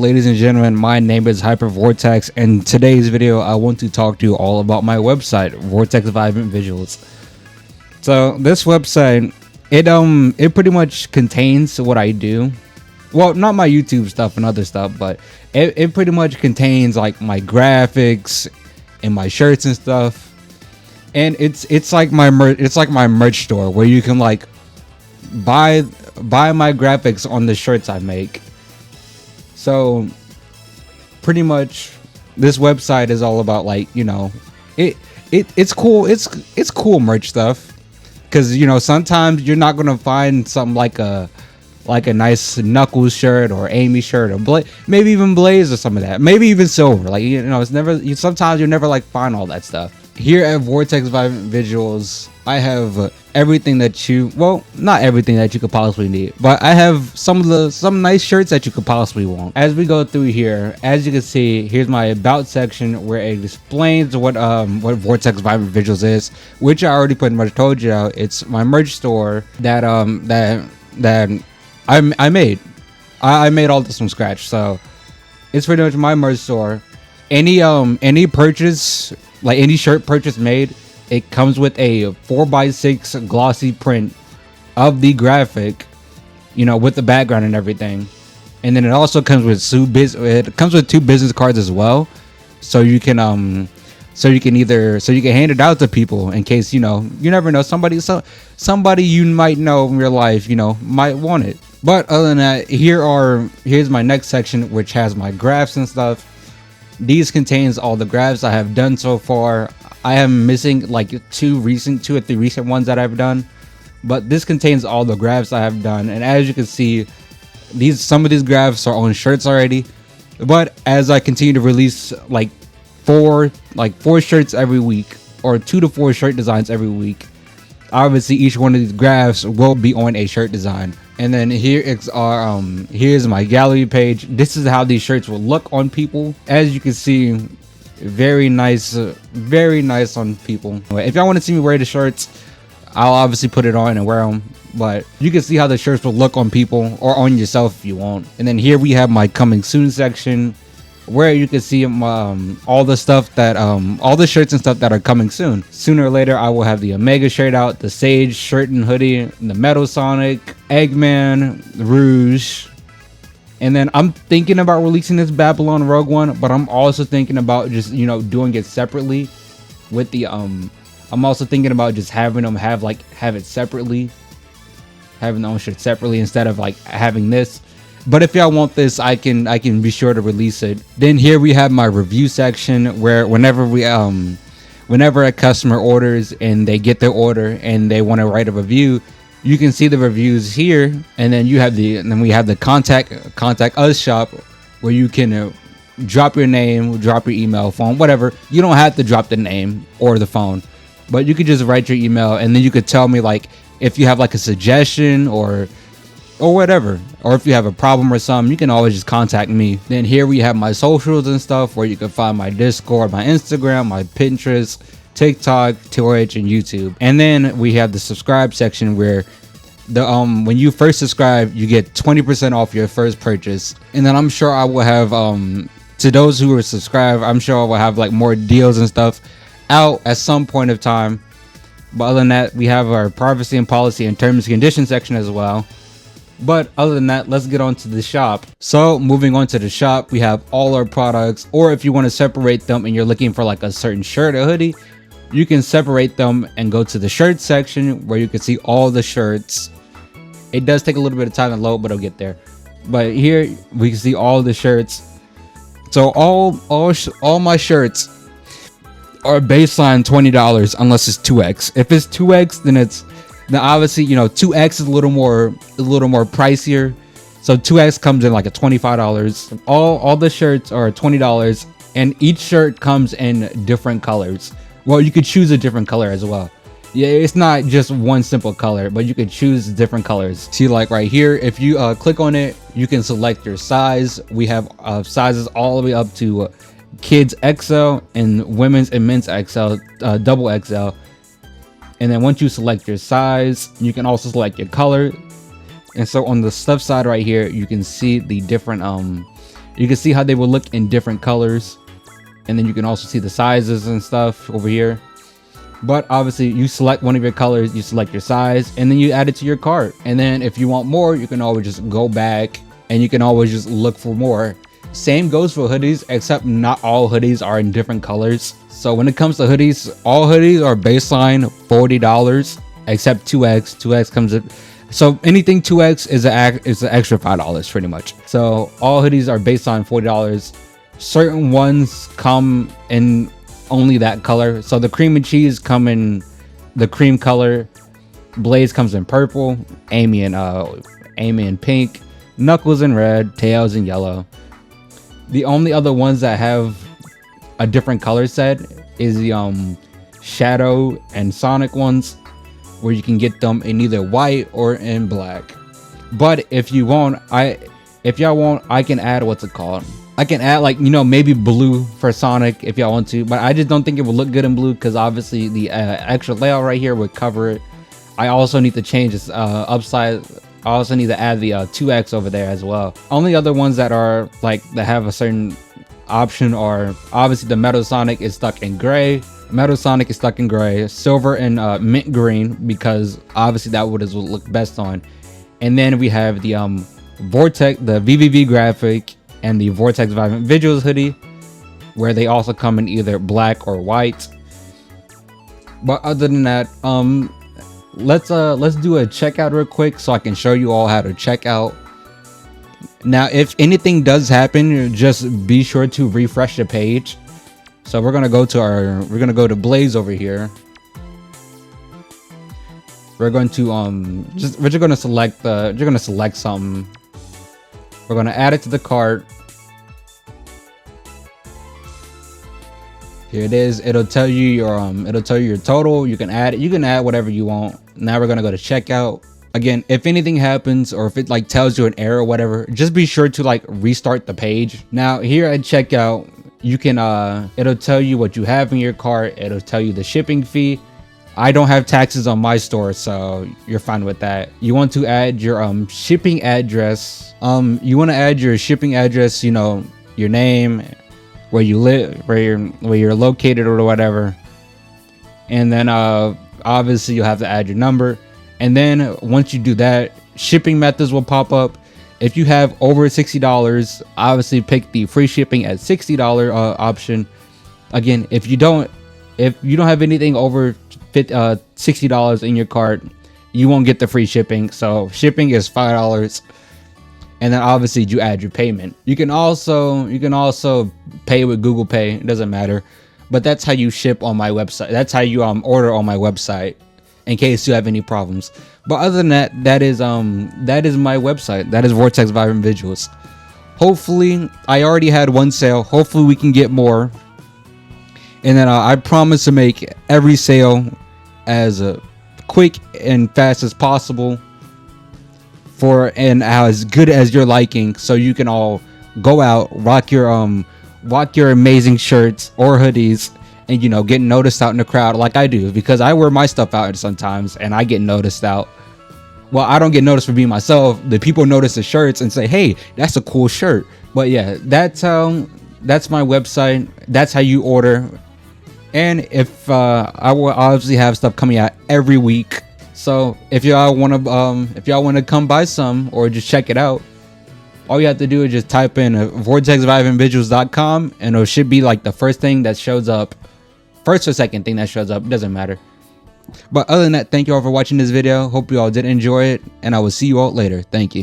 ladies and gentlemen, my name is Vortex, and in today's video I want to talk to you all about my website, Vortex Vibrant Visuals. So this website, it pretty much contains what I do. Well, not my YouTube stuff and other stuff, but it pretty much contains like my graphics and my shirts and stuff. And it's like my merch store where you can like buy my graphics on the shirts I make. So pretty much this website is all about, like, you know, it's cool. It's cool merch stuff, because, you know, sometimes you're not gonna find something like a nice Knuckles shirt or Amy shirt or maybe even Blaze or some of that, maybe even Silver. Like, you know, it's never, sometimes you'll never like find all that stuff. Here at Vortex Vibrant Visuals, I have everything that well, not everything that you could possibly need, but I have some nice shirts that you could possibly want. As we go through here, as you can see, here's my about section where it explains what Vortex Vibrant Visuals is, which I already pretty much told you. It's my merch store that I made. I made all this from scratch, so it's pretty much my merch store. Any purchase, like any shirt purchase made, it comes with a 4x6 glossy print of the graphic, you know, with the background and everything. And then it also comes with two business cards as well, so you can hand it out to people in case, you know, you never know, somebody you might know in real life, you know, might want it. But other than that, here's my next section, which has my graphs and stuff. These contains all the graphs I have done so far. I am missing like two or three recent ones that I've done, but this contains all the graphs I have done. And as you can see, some of these graphs are on shirts already, but as I continue to release like four shirts every week, or 2 to 4 shirt designs every week, obviously each one of these graphs will be on a shirt design. And then here's my gallery page. This is how these shirts will look on people. As you can see, very nice on people. If y'all want to see me wear the shirts, I'll obviously put it on and wear them, but you can see how the shirts will look on people or on yourself if you want. And then here we have my coming soon section, where you can see all the stuff that all the shirts and stuff that are coming soon. Sooner or later, I will have the Omega shirt out, the Sage shirt and hoodie, the Metal Sonic, Eggman, Rouge. And then I'm thinking about releasing this Babylon Rogue one, but I'm also thinking about just, you know, doing it separately with the I'm also thinking about just having them have it separately, having their own shit separately instead of like having this. But if y'all want this, I can be sure to release it. Then here we have my review section, where whenever a customer orders and they get their order and they want to write a review, you can see the reviews here. And then we have the contact us shop, where you can drop your name, drop your email, phone, whatever. You don't have to drop the name or the phone, but you could just write your email, and then you could tell me like if you have like a suggestion or whatever, or if you have a problem or something, you can always just contact me. Then here we have my socials and stuff, where you can find my Discord, my Instagram, my Pinterest, TikTok, Twitch, and YouTube. And then we have the subscribe section, where when you first subscribe, you get 20% off your first purchase. And then I'm sure I will have to those who are subscribed, I'm sure I will have like more deals and stuff out at some point of time. But other than that, we have our privacy and policy and terms and conditions section as well. But other than that, let's get on to the shop. So moving on to the shop, we have all our products, or if you want to separate them and you're looking for like a certain shirt or hoodie, you can separate them and go to the shirt section, where you can see all the shirts. It does take a little bit of time to load, but it'll get there. But here we can see all the shirts. So all my shirts are baseline $20 unless it's 2X. If it's 2X, then obviously, you know, 2X is a little more pricier. So 2X comes in like at $25. All the shirts are $20, and each shirt comes in different colors. Well, you could choose a different color as well. Yeah, it's not just one simple color, but you could choose different colors. See, like right here, if you click on it, you can select your size. We have sizes all the way up to kids XL and women's and men's XL, double XL. And then once you select your size, you can also select your color. And so on the stuff side right here, you can see the different You can see how they will look in different colors, and then you can also see the sizes and stuff over here. But obviously you select one of your colors, you select your size, and then you add it to your cart. And then if you want more, you can always just go back and you can always just look for more. Same goes for hoodies, except not all hoodies are in different colors. So when it comes to hoodies, all hoodies are baseline $40, except 2X. 2X comes in. So anything 2X is an extra $5 pretty much. So all hoodies are baseline $40. Certain ones come in only that color. So the cream and cheese come in the cream color, Blaze comes in purple, Amy in pink, Knuckles in red, Tails in yellow. The only other ones that have a different color set is the Shadow and Sonic ones, where you can get them in either white or in black. But if y'all want, I can add, what's it called? I can add, like, you know, maybe blue for Sonic if y'all want to, but I just don't think it would look good in blue because obviously the extra layout right here would cover it. I also need to change this upside. I also need to add the 2X over there as well. Only other ones that are like that have a certain option are obviously the Metal Sonic is stuck in gray. Metal Sonic is stuck in gray, silver and mint green, because obviously that would look best on. And then we have the Vortex, the VVV graphic, and the Vortex Vibrant Visuals hoodie, where they also come in either black or white. But other than that, let's do a checkout real quick so I can show you all how to check out. Now, if anything does happen, just be sure to refresh the page. So we're gonna go to Blaze over here. We're going to we're just gonna select something. We're gonna add it to the cart. Here it is. It'll tell you your total. You can add whatever you want. Now we're gonna go to checkout. Again, if anything happens or if it like tells you an error or whatever, just be sure to like restart the page. Now here at checkout, you can it'll tell you what you have in your cart. It'll tell you the shipping fee. I don't have taxes on my store, so you're fine with that. You want to add your shipping address. You want to add your shipping address, you know, your name, where you live, where you're located or whatever. And then obviously you'll have to add your number. And then once you do that, shipping methods will pop up. If you have over $60, obviously pick the free shipping at $60 option. Again, if you don't have anything over $60 in your cart, you won't get the free shipping. So shipping is $5. And then obviously you add your payment. You can also pay with Google Pay. It doesn't matter. But that's how you ship on my website. That's how you order on my website, in case you have any problems. But other than that, that is my website. That is Vortex Vibrant Visuals. Hopefully, I already had one sale. Hopefully we can get more. And then I promise to make every sale as quick and fast as possible, and as good as your liking, so you can all go out, rock your amazing shirts or hoodies, and, you know, get noticed out in the crowd like I do, because I wear my stuff out sometimes and I get noticed out. Well, I don't get noticed for being myself. The people notice the shirts and say, hey, that's a cool shirt. But yeah, that's my website. That's how you order. And if I will obviously have stuff coming out every week. So if y'all want to come buy some or just check it out, all you have to do is just type in vortexvibrantvizuals.com, and it should be like the first thing that shows up. First or second thing that shows up, doesn't matter. But other than that, thank you all for watching this video. Hope you all did enjoy it, and I will see you all later. Thank you.